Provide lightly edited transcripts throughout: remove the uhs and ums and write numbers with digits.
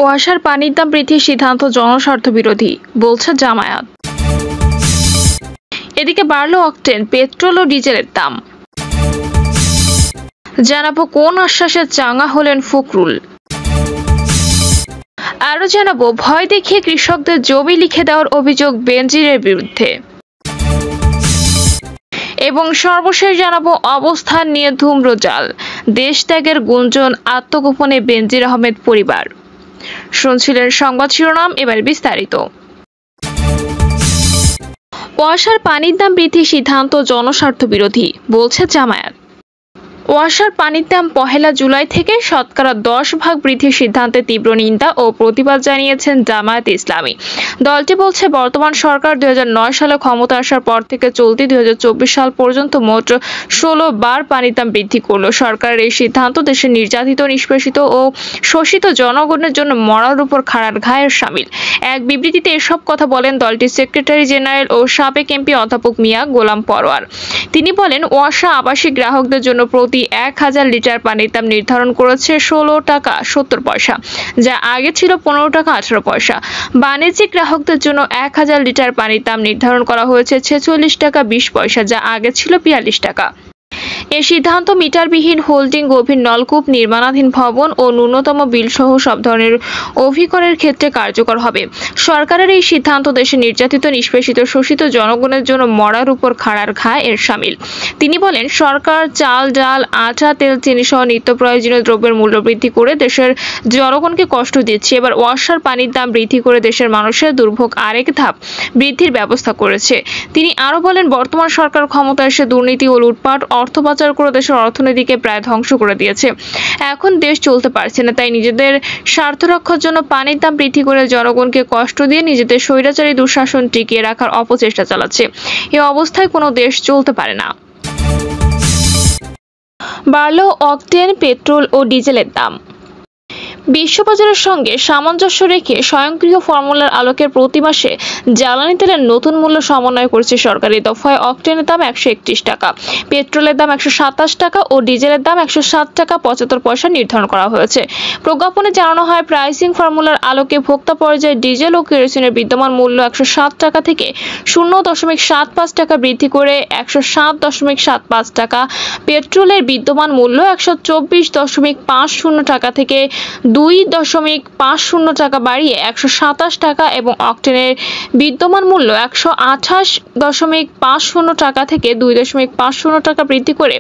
ওয়াসার পানির দাম বৃদ্ধির সিদ্ধান্ত জনস্বার্থ বিরোধী, বলছে জামায়াত। এদিকে বাড়ল অকটেন, পেট্রোল ও ডিজেলের দাম। জানাবো কোন আশ্বাসে চাঙ্গা হলেন ফখরুল। আরো জানাবো ভয় দেখিয়ে কৃষকদের জমি লিখে দেওয়ার অভিযোগ বেনজিরের বিরুদ্ধে। এবং সর্বশেষ জানাবো অবস্থান নিয়ে ধূম্রজাল, দেশ ত্যাগের গুঞ্জন, আত্মগোপনে বেনজির আহমেদ পরিবার। শুনছিলেন সংবাদ শিরোনাম, এবার বিস্তারিত। ওয়াসার পানির দাম বৃদ্ধির সিদ্ধান্ত জনস্বার্থ বিরোধী, বলছে জামায়াত। ওয়াসার পানির দাম 1 জুলাই থেকে শতকরা 10% বৃদ্ধির সিদ্ধান্তে তীব্র নিন্দা ও প্রতিবাদ জানিয়েছেন জামায়াতে ইসলামী। দলটি বলছে, বর্তমান সরকার 2009 সালে ক্ষমতা আসার পর থেকে চলতি 2024 সাল পর্যন্ত মোট 16 বার পানির দাম বৃদ্ধি করল। সরকারের এই সিদ্ধান্ত দেশের নির্যাতিত, নিষ্পেষিত ও শোষিত জনগণের জন্য মরার উপর খাড়ার ঘায়ের শামিল। এক বিবৃতিতে এসব কথা বলেন দলটির সেক্রেটারি জেনারেল ও সাবেক এমপি অধ্যাপক মিয়া গোলাম পরোয়ার। তিনি বলেন, ওয়াসা আবাসিক গ্রাহকদের জন্য প্রতি 1000 লিটার পানির দাম নির্ধারণ করেছে 16 টাকা 70 পয়সা, যা আগে ছিল 15 টাকা 18 পয়সা। বাণিজ্যিক গ্রাহকদের জন্য 1000 লিটার পানির দাম নির্ধারণ করা হয়েছে 46 টাকা 20 পয়সা, যা আগে ছিল 42 টাকা। এই সিদ্ধান্ত মিটারবিহীন হোল্ডিং, গভীর নলকূপ, নির্মাণাধীন ভবন ও ন্যূনতম বিল সহ সব ধরনের অভিকরের ক্ষেত্রে কার্যকর হবে। সরকারের এই সিদ্ধান্ত দেশে নির্যাতিত, নিষ্পেষিত, শোষিত জনগণের জন্য মরার উপর খাড়ার ঘা এর শামিল। তিনি বলেন, সরকার চাল, ডাল, আটা, তেল, চিনি সহ নিত্য প্রয়োজনীয় দ্রব্যের মূল্য বৃদ্ধি করে দেশের জনগণকে কষ্ট দিচ্ছে। এবার ওয়াসার পানির দাম বৃদ্ধি করে দেশের মানুষের দুর্ভোগ আরেক ধাপ বৃদ্ধির ব্যবস্থা করেছে। তিনি আরো বলেন, বর্তমান সরকার ক্ষমতা এসে দুর্নীতি ও লুটপাট, অর্থ পাচার করে দেশের অর্থনীতিকে প্রায় ধ্বংস করে দিয়েছে। এখন দেশ চলতে পারছে না, তাই নিজেদের স্বার্থ রক্ষার জন্য পানির দাম বৃদ্ধি করে জনগণকে কষ্ট দিয়ে নিজেদের স্বৈরাচারী দুঃশাসন টিকিয়ে রাখার অপচেষ্টা চালাচ্ছে। এই অবস্থায় কোনো দেশ চলতে পারে না। বাড়ল অকটেন, পেট্রোল ও ডিজেলের দাম। বিশ্ববাজারের সঙ্গে সামঞ্জস্য রেখে স্বয়ংক্রিয় ফর্মুলার আলোকে প্রতি মাসে জ্বালানি তেলের নতুন মূল্য সমন্বয় করছে সরকারি দফায় অকটেনের দাম 131 টাকা, পেট্রোলের দাম 127 টাকা ও ডিজেলের দাম 107 টাকা 75 পয়সা নির্ধারণ করা হয়েছে। প্রজ্ঞাপনে জানানো হয়, প্রাইসিং ফর্মুলার আলোকে ভোক্তা পর্যায়ে ডিজেল ও কেরোসিনের বিদ্যমান মূল্য 107 টাকা থেকে 0.75 টাকা বৃদ্ধি করে 107.75 টাকা, পেট্রোলের বিদ্যমান মূল্য 124.50 টাকা থেকে 2.50 টাকা বাড়িয়ে 127 টাকা এবং অকটেনের বিদ্যমান মূল্য 128.50 টাকা থেকে 2.50 টাকা বৃদ্ধি করে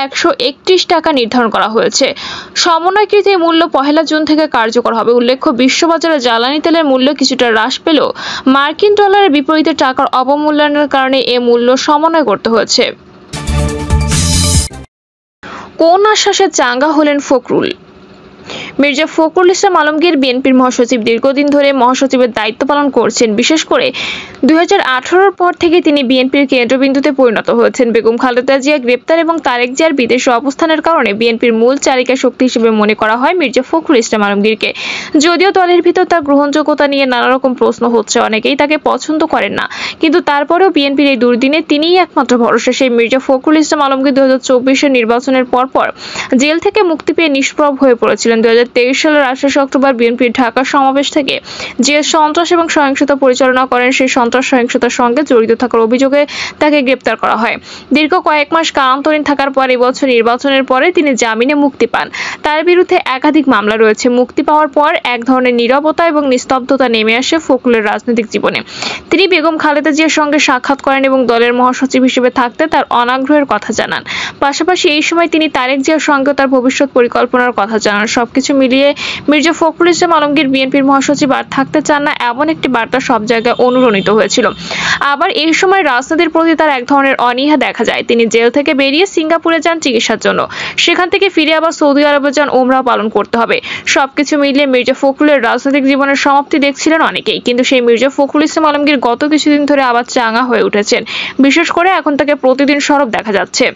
131 টাকা নির্ধারণ করা হয়েছে। সমন্বয়কৃত এই মূল্য 1 জুন থেকে কার্যকর হবে। উল্লেখ্য, বিশ্ববাজারে জ্বালানি তেলের মূল্য কিছুটা হ্রাস পেলেও মার্কিন ডলারের বিপরীতে টাকার অবমূল্যায়নের কারণে এ মূল্য সমন্বয় করতে হয়েছে। কোন আশ্বাসে চাঙ্গা হলেন ফখরুল। মির্জা ফখরুল ইসলাম আলমগীর বিএনপির মহাসচিব দীর্ঘদিন ধরে মহাসচিবের দায়িত্ব পালন করছেন। বিশেষ করে 2018 পর থেকে তিনি বিএনপির কেন্দ্রবিন্দুতে পরিণত হয়েছেন। বেগম খালেদা জিয়া গ্রেপ্তার এবং তারেক জিয়ার বিদেশে অবস্থানের কারণে বিএনপির মূল চালিকা শক্তি হিসেবে মনে করা হয় মির্জা ফখরুল ইসলাম আলমগীরকে। যদিও দলের ভিতর তার গ্রহণযোগ্যতা নিয়ে নানা রকম প্রশ্ন হচ্ছে, অনেকেই তাকে পছন্দ করেন না, কিন্তু তারপরেও বিএনপির এই দুর্দিনে তিনিই একমাত্র ভরসা। সেই মির্জা ফখরুল ইসলাম আলমগীর 2024 নির্বাচনের পরপর জেল থেকে মুক্তি পেয়ে নিষ্প্রভ হয়ে পড়েছিলেন। 2023 সালের 28 অক্টোবর বিএনপির ঢাকা সমাবেশ থেকে যে সন্ত্রাস এবং সহিংসতা পরিচালনা করেন, সেই সন্ত্রাস সহিংসতার সঙ্গে জড়িত থাকার অভিযোগে তাকে গ্রেপ্তার করা হয়। দীর্ঘ কয়েক মাস কারান্তরীণ থাকার পর এবছর নির্বাচনের পরে তিনি জামিনে মুক্তি পান। তার বিরুদ্ধে একাধিক মামলা রয়েছে। মুক্তি পাওয়ার পর এক ধরনের নীরবতা এবং নিস্তব্ধতা নেমে আসে ফখরুলের রাজনৈতিক জীবনে। তিনি বেগম খালেদা জিয়ার সঙ্গে সাক্ষাৎ করেন এবং দলের মহাসচিব হিসেবে থাকতে তার অনাগ্রহের কথা জানান। পাশাপাশি এই সময় তিনি তারেক জিয়ার সঙ্গে তার ভবিষ্যৎ পরিকল্পনার কথা জানান। সবকিছু মিলিয়ে মির্জা ফখরুল ইসলাম আলমগীর বিএনপির মহাসচিব আর থাকতে চান না, এমন একটি বার্তা সব জায়গায় অনুরণিত হয়েছিল। আবার এই সময় রাজনীতির প্রতি তার এক ধরনের অনীহা দেখা যায়। তিনি জেল থেকে বেরিয়ে সিঙ্গাপুরে যান চিকিৎসার জন্য, সেখান থেকে ফিরে আবার সৌদি আরবে যান ওমরা পালন করতে হবে। সবকিছু মিলিয়ে মির্জা ফখরুলের রাজনৈতিক জীবনের সমাপ্তি দেখছিলেন অনেকেই, কিন্তু সেই মির্জা ফখরুল ইসলাম আলমগীর গত কিছুদিন ধরে আবার চাঙ্গা হয়ে উঠেছেন। বিশেষ করে এখন তাকে প্রতিদিন সরব দেখা যাচ্ছে।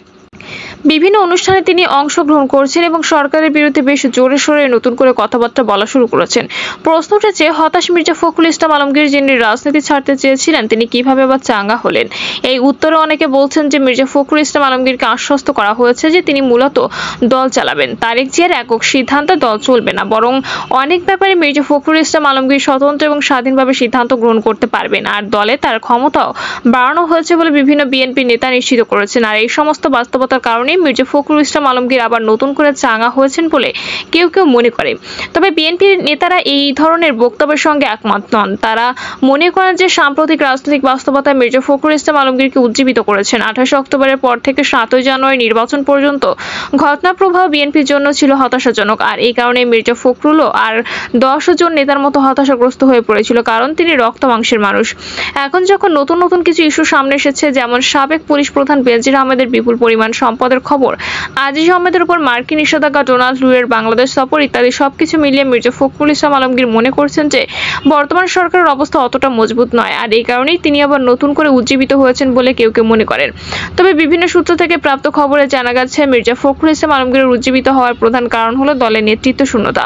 বিভিন্ন অনুষ্ঠানে তিনি অংশগ্রহণ করছেন এবং সরকারের বিরুদ্ধে বেশ জোরে সোরে নতুন করে কথাবার্তা বলা শুরু করেছেন। প্রশ্ন উঠেছে, হতাশ মির্জা ফখরুল ইসলাম আলমগীর যিনি রাজনীতি ছাড়তে চেয়েছিলেন তিনি কিভাবে বা চাঙ্গা হলেন? এই উত্তরে অনেকে বলছেন যে মির্জা ফখরুল ইসলাম আলমগীরকে আশ্বস্ত করা হয়েছে যে তিনি মূলত দল চালাবেন, তারেক জিয়ার একক সিদ্ধান্তে দল চলবে না, বরং অনেক ব্যাপারে মির্জা ফখরুল ইসলাম আলমগীর স্বতন্ত্র এবং স্বাধীনভাবে সিদ্ধান্ত গ্রহণ করতে পারবেন, আর দলে তার ক্ষমতাও বাড়ানো হয়েছে বলে বিভিন্ন বিএনপি নেতা নিশ্চিত করেছেন। আর এই সমস্ত বাস্তবতার কারণে মির্জা ফখরুল ইসলাম আলমগীর আবার নতুন করে চাঙ্গা হয়েছেন বলে কেউ কেউ মনে করে। তবে বিএনপির নেতারা এই ধরনের বক্তব্যের সঙ্গে একমত নন। তারা মনে করেন যে সাম্প্রতিক রাজনৈতিক বাস্তবতা মির্জা ফখরুল ইসলাম আলমগীরকে উজ্জীবিত করেছেন। 28 অক্টোবরের পর থেকে 7 জানুয়ারি নির্বাচন পর্যন্ত ঘটনাপ্রবাহ বিএনপির জন্য ছিল হতাশাজনক, আর এই কারণে মির্জা ফখরুলও আর 10 জন নেতার মতো হতাশাগ্রস্ত হয়ে পড়েছিল, কারণ তিনি রক্ত মাংসের মানুষ। এখন যখন নতুন নতুন কিছু ইস্যু সামনে এসেছে, যেমন সাবেক পুলিশ প্রধান বেনজির আহমেদের বিপুল পরিমাণ সম্পদের খবর, আজিজ আহমেদের উপর মার্কিন নিষেধাজ্ঞা, ডোনাল্ড লুয়ের বাংলাদেশ সফর ইত্যাদি সবকিছু মিলিয়ে মির্জা ফখরুল ইসলাম আলমগীর মনে করছেন যে বর্তমান সরকারের অবস্থা অতটা মজবুত নয়, আর এই কারণেই তিনি আবার নতুন করে উজ্জীবিত হয়েছেন বলে কেউ কেউ মনে করেন। তবে বিভিন্ন সূত্র থেকে প্রাপ্ত খবরে জানা গেছে মির্জা ফখরুল ইসলাম আলমগীরের উজ্জীবিত হওয়ার প্রধান কারণ হলো দলের নেতৃত্ব শূন্যতা।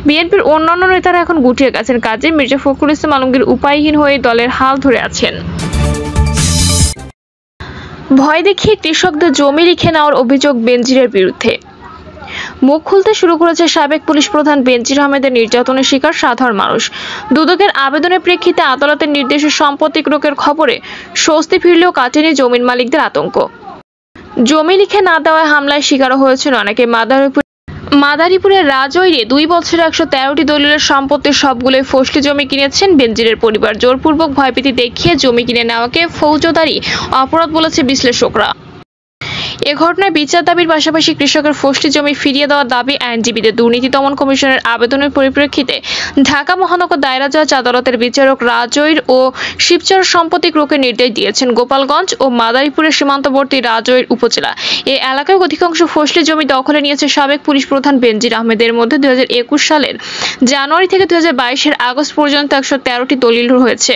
বিএনপির অন্যান্য নেতারা এখন গুটিয়ে গেছেন কাজে, মির্জা ফখরুল ইসলাম আলমগীর উপায়হীন হয়ে দলের হাল ধরে আছেন। ভয় দেখিয়ে কৃষকদের জমি লিখে নেওয়ার অভিযোগ বেনজিরের বিরুদ্ধে। মুখ খুলতে শুরু করেছে সাবেক পুলিশ প্রধান বেনজির আহমেদের নির্যাতনের শিকার সাধারণ মানুষ। দুদকের আবেদনের প্রেক্ষিতে আদালতের নির্দেশে সম্পত্তি ক্রয়ের খবরে স্বস্তি ফিরলেও কাটেনি জমির মালিকদের আতঙ্ক। জমি লিখে না দেওয়ায় হামলায় শিকারও হয়েছেন অনেকে। মাদারীপুরের রাজৈরে 2 বছরে 113টি দলিলের সম্পত্তির সবগুলোই ফসলি জমি কিনেছেন বেনজিরের পরিবার। জোরপূর্বক ভয়ভীতি দেখিয়ে জমি কিনে নেওয়াকে ফৌজদারি অপরাধ বলেছে বিশ্লেষকরা। এ ঘটনায় বিচার দাবির পাশাপাশি কৃষকের ফসলি জমি ফিরিয়ে দেওয়ার দাবি আইনজীবীদের। দুর্নীতি দমন কমিশনের আবেদনের পরিপ্রেক্ষিতে ঢাকা মহানগর দায়রা জজ আদালতের বিচারক রাজৈর ও শিবচর সম্পত্তি ক্রয়ের নির্দেশ দিয়েছেন। গোপালগঞ্জ ও মাদারীপুরের সীমান্তবর্তী রাজৈর উপজেলা এই এলাকায় অধিকাংশ ফসলি জমি দখলে নিয়েছে সাবেক পুলিশ প্রধান বেনজির আহমেদের মধ্যে 2021 সালের জানুয়ারি থেকে 2022 আগস্ট পর্যন্ত 113টি দলিল হয়েছে।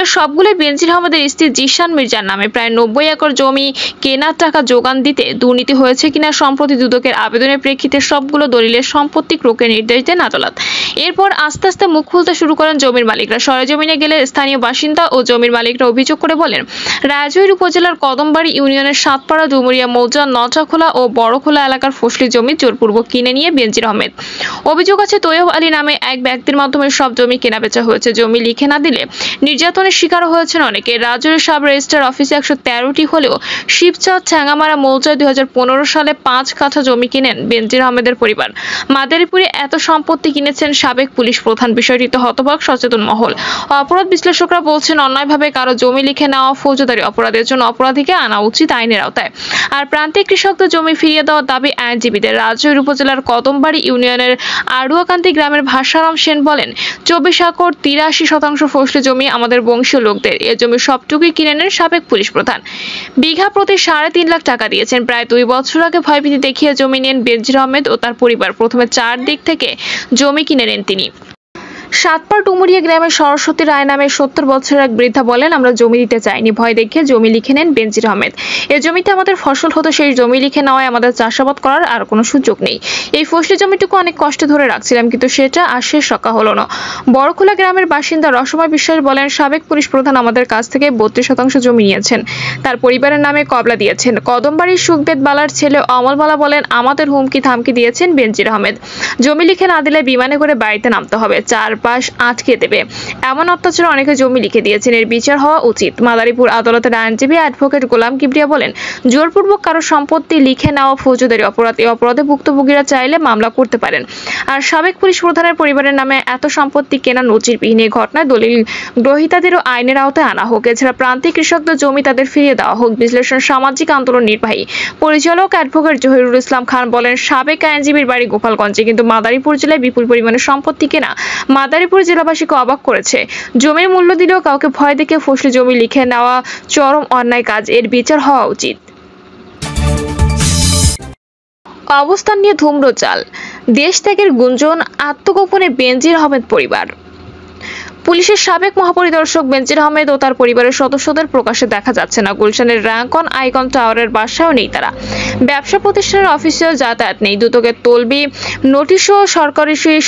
এর সবগুলোই বেনজির আহমেদের স্ত্রী জিশান মির্জার নামে। প্রায় 90 একর জমি কেনার টাকা যোগান দিতে দুর্নীতি হয়েছে কিনা সম্প্রতি দুদকের আবেদনের প্রেক্ষিতে সবগুলো দলিলের সম্পত্তি ক্রয়ের নির্দেশ দেন আদালত। এরপর আস্তে আস্তে মুখ খুলতে শুরু করেন জমির মালিকরা। সরেজমিনে গেলে স্থানীয় বাসিন্দা ও জমির মালিকরা অভিযোগ করে বলেন, রাজৈর উপজেলার কদমবাড়ি ইউনিয়নের সাতপাড়া, ডুমুরিয়া মৌজা, নটাখোলা ও বড়খোলা এলাকার ফসলি জমি জোরপূর্বক কিনে নিয়ে বেনজির আহমেদ। অভিযোগ আছে তৈয়ব আলী নামে এক ব্যক্তির মাধ্যমে সব জমি কেনাবেচা হয়েছে। জমি লিখে না দিলে নির্যাতনের শিকার হয়েছেন অনেকে। রাজৈরের সাব রেজিস্ট্রার অফিসে 113টি হলেও শিবচর ঠ্যাঙ্গামারা মৌজায় 2015 সালে 5 কাঠা জমি কিনেন বেনজির আহমেদের পরিবার। মাদারীপুরে এত সম্পত্তি কিনেছেন সাবেক পুলিশ প্রধান। বিষয়টিতে হতবাক সচেতন মহল। অপরাধ বিশ্লেষকরা বলছেন, অন্যায়ভাবে কারো জমি লিখে নেওয়া ফৌজদারি অপরাধের জন্য অপরাধীকে আনা উচিত আইনের আওতায়। আর প্রান্তিক কৃষকদের জমি ফিরিয়ে দেওয়ার দাবি আইনজীবীদের। রাজৈর উপজেলার কদমবাড়ি ইউনিয়নের আড়ুয়াকান্তি গ্রামের ভাষারাম সেন বলেন, 24 একর 83% ফসলি জমি আমাদের বংশীয় লোকদের। এ জমি সবটুকুই কিনে নেন সাবেক পুলিশ প্রধান। বিঘা প্রতি 3.5 লাখ টাকা দিয়েছেন। প্রায় 2 বছর আগে ভয়ভীতি দেখিয়ে জমি নেন বেনজির আহমেদ ও তার পরিবার। প্রথমে 4 দিক থেকে জমি কিনে নেন তিনি। সাতপাড় ডুমুরিয়া গ্রামের সরস্বতী রায় নামে 70 বছরের এক বৃদ্ধা বলেন, আমরা জমি দিতে চাইনি, ভয় দেখিয়ে জমি লিখে নেন বেনজির আহমেদ। এই জমিতে আমাদের ফসল হতো, সেই জমি লিখে নেওয়ায় আমাদের চাষাবাদ করার আর কোনো সুযোগ নেই। এই ফসলি জমিটুকু অনেক কষ্টে ধরে রাখছিলাম, কিন্তু সেটা আর শেষ রক্ষা হলো না। বড়খোলা গ্রামের বাসিন্দা রসময় বিশ্বাস বলেন, সাবেক পুলিশ প্রধান আমাদের কাছ থেকে 32% জমি নিয়েছেন, তার পরিবারের নামে কবলা দিয়েছেন। কদমবাড়ির সুখদেব বালার ছেলে অমল বালা বলেন, আমাদের হুমকি থামকি দিয়েছেন বেনজির আহমেদ। জমি লিখে না দিলে বিমানে করে বাড়িতে নামতে হবে, 4 পাশ আটকে দেবে, এমন অত্যাচার অনেকে জমি লিখে দিয়েছেন, এর বিচার হওয়া উচিত। মাদারীপুর আদালতের আইনজীবী অ্যাডভোকেট গোলাম কিবরিয়া বলেন, জোরপূর্বক কারো সম্পত্তি লিখে নেওয়া ফৌজদারি অপরাধ। এই অপরাধে ভুক্তভোগীরা চাইলে মামলা করতে পারেন। আর সাবেক পুলিশ প্রধানের পরিবারের নামে এত সম্পত্তি কেনা নজিরবিহীন। এই ঘটনায় দলিল গ্রহীতাদেরও আইনের আওতায় আনা হোক। এছাড়া প্রান্তিক কৃষকদের জমি তাদের ফিরিয়ে দেওয়া হোক। বিশ্লেষণ সামাজিক আন্দোলন নির্বাহী পরিচালক অ্যাডভোকেট জহিরুল ইসলাম খান বলেন, সাবেক আইনজীবীর বাড়ি গোপালগঞ্জে, কিন্তু মাদারীপুর জেলায় বিপুল পরিমাণে সম্পত্তি কেনা মাদারীপুর জেলাবাসীকে অবাক করেছে। জমির মূল্য দিলেও কাউকে ভয় দেখে ফসলি জমি লিখে নেওয়া চরম অন্যায় কাজ, এর বিচার হওয়া উচিত। অবস্থান নিয়ে ধূম্রজাল, দেশ ত্যাগের গুঞ্জন, আত্মগোপনে বেনজির আহমেদ পরিবার। পুলিশের সাবেক মহাপরিদর্শক বেনজির আহমেদ ও তার পরিবারের সদস্যদের প্রকাশ্যে দেখা যাচ্ছে না। গুলশানের র্যাঙ্কন আইকন টাওয়ারের বাসায়ও নেই তারা। ব্যবসা প্রতিষ্ঠানের অফিসিয়াল যাতায়াত নেই। দুদকের তলবি নোটিশও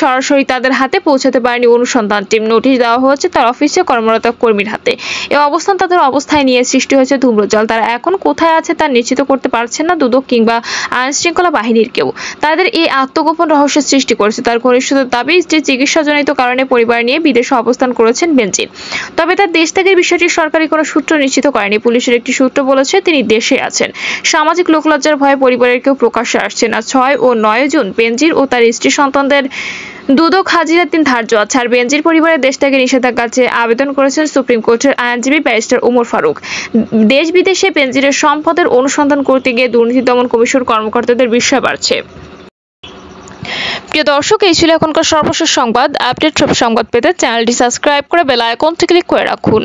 সরাসরি তাদের হাতে পৌঁছাতে পারেনি অনুসন্ধান টিম। নোটিশ দেওয়া হয়েছে তার অফিসে কর্মরত কর্মীর হাতে। এই অবস্থান তাদের অবস্থায় নিয়ে সৃষ্টি হয়েছে ধূম্রজাল। তারা এখন কোথায় আছে তা নিশ্চিত করতে পারছেন না দুদক কিংবা আইন শৃঙ্খলা বাহিনীর কেউ। তাদের এই আত্মগোপন রহস্যের সৃষ্টি করেছে তার ঘনিষ্ঠদের দাবি যে চিকিৎসাজনিত কারণে পরিবার নিয়ে বিদেশে অবস্থান করেছেন বেনজির। তবে তার দেশ ত্যাগের বিষয়টি সরকারি কোনো সূত্র নিশ্চিত করেনি। পুলিশের একটি সূত্র বলেছে তিনি দেশে আছেন। সামাজিক লোকলজ্জার ভয়ে পরিবারের কেউ প্রকাশ্যে আসছে না। 6 ও 9 জুন বেনজির ও তার স্ত্রী সন্তানদের দুদক হাজিরার দিন ধার্য আছে। আর বেনজির পরিবারের দেশ ত্যাগের নিষেধাজ্ঞার চেয়ে আবেদন করেছেন সুপ্রিম কোর্টের আইনজীবী ব্যারিস্টার ওমর ফারুক। দেশ বিদেশে বেনজিরের সম্পদের অনুসন্ধান করতে গিয়ে দুর্নীতি দমন কমিশন কর্মকর্তাদের বিস্ময় বাড়ছে। প্রিয় দর্শক, এই ছিল এখনকার সর্বশেষ সংবাদ। আপডেট সব সংবাদ পেতে চ্যানেলটি সাবস্ক্রাইব করে বেল আইকনটি ক্লিক করে রাখুন।